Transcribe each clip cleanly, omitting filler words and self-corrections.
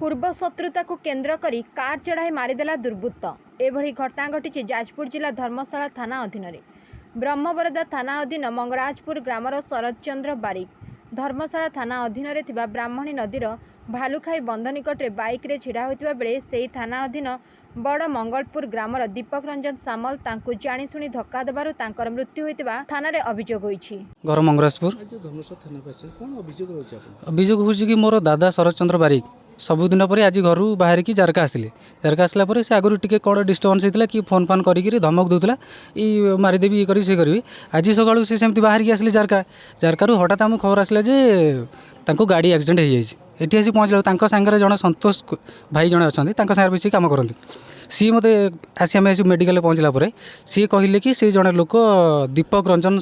पूर्व शत्रुता को केन्द्र करी कार चढ़ाई मारिदेला दुर्बृत्त। एभली घटना घटी जाजपुर जिला धर्मशाला थाना अधीन ब्रह्मवरदा थाना अधीन मंगराजपुर ग्रामर शरद चंद्र बारिक धर्मशाला थाना अधीन ब्राह्मणी नदीर भालुखाई बंध निकट में बाइक रे छिड़ा होता बेले से थाना अधीन बड़ मंगलपुर ग्रामर दीपक रंजन सामल तांकु जाणीशुणी धक्का देबारु तांकर मृत्यु होइतिबा थाना रे अभियोग होइछि। घर मंगराजपुर अभियोग होछि कि मोर दादा शरद चंद्र बारिक सबुदिन पर आज घर बाहर की जारका आसिले जारका आसला पर से आगु टिके कौन डिस्टर्बान्स होता कि फोन फान करी धमक दूसरा ये मारिदेवी ये करी से करी आज सकाळू से सेमती बाहर की आसिले जारकार हठात आम खबर आसला जे तांको गाड़ी एक्सीडेंट हो जाए एटी आसी पहुँचला सांगे जड़े संतोष भाई जड़े अच्छा सागर मिसिक कम करती सी मत आसी आम मेडिकल पहुँचला सी कहले कि सी जड़े लोक दीपक रंजन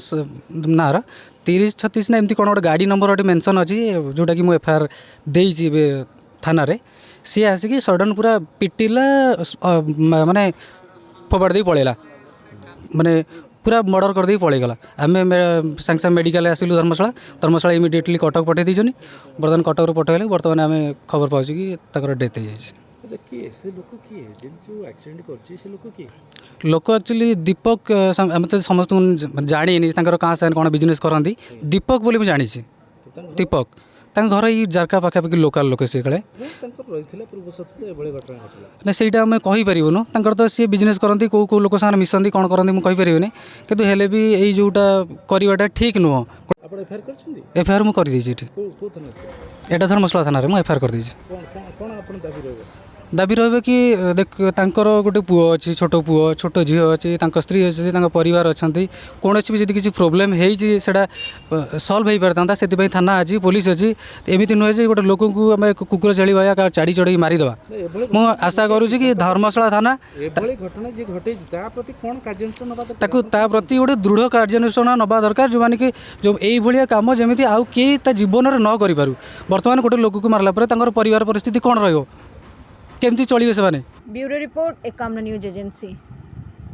नार 3036 ना एमती कौन गोटे गाड़ी नंबर गोटे मेंशन अच्छी जोटा कि मुझे एफआईआर देती थाना रे सी आसिक सडन पूरा पिटिला माने फोपाड़ दे पलैला माने पूरा मर्डर कर दे पलैगला आम सागे सागे मेडिकल आसिलु धर्मशाला इमिडिएटली कटक पठे दीचुनी बर्तमान कटक पठेले बर्तमान आम खबर पाऊँ कि डेथ हो लोक एक्चुअली दीपक आम तो समस्त जानी कहाँ कौन बिजनेस करती दीपक बोली मुझे जानी दीपक घर ये जारका पाखापाखि लोकाल लोक सी कले ना सहीटा आम कहीपरूनु तो सी बिजनेस करती कौ कौ लोक सागर मिसती कौन करती मुझे कहीपरि कि हेले भी यही जोटा करवाटा ठीक नुह एफआईआर मुझे यहाँ धर्मशाला थाना मुझे एफआईआर कर दाबी रही कि देख तांकर गोटे पुओ अच्छी छोट पुओ छोट झील अच्छी स्त्री अच्छी परिवार अच्छा कौन भी जब किसी प्रोब्लेम होटा सल्व हो पारता से थाना अच्छी पुलिस अच्छी एमती नुहे गोटे लोक को आम कुकुर छेली भाया चाड़ी चढ़ी मारिदेवा मुझे आशा करुँची कि धर्मशाला थाना प्रति गोटे दृढ़ कार्यानुष्ठान नवा दरकार जो मैंने कि जो ये कम जमी आउ किए जीवन में न करूँ बर्तमान गोटे लोक को मारला परिवार परिस्थिति कौन रही केमती चलिए से bureau report Ekamra news agency.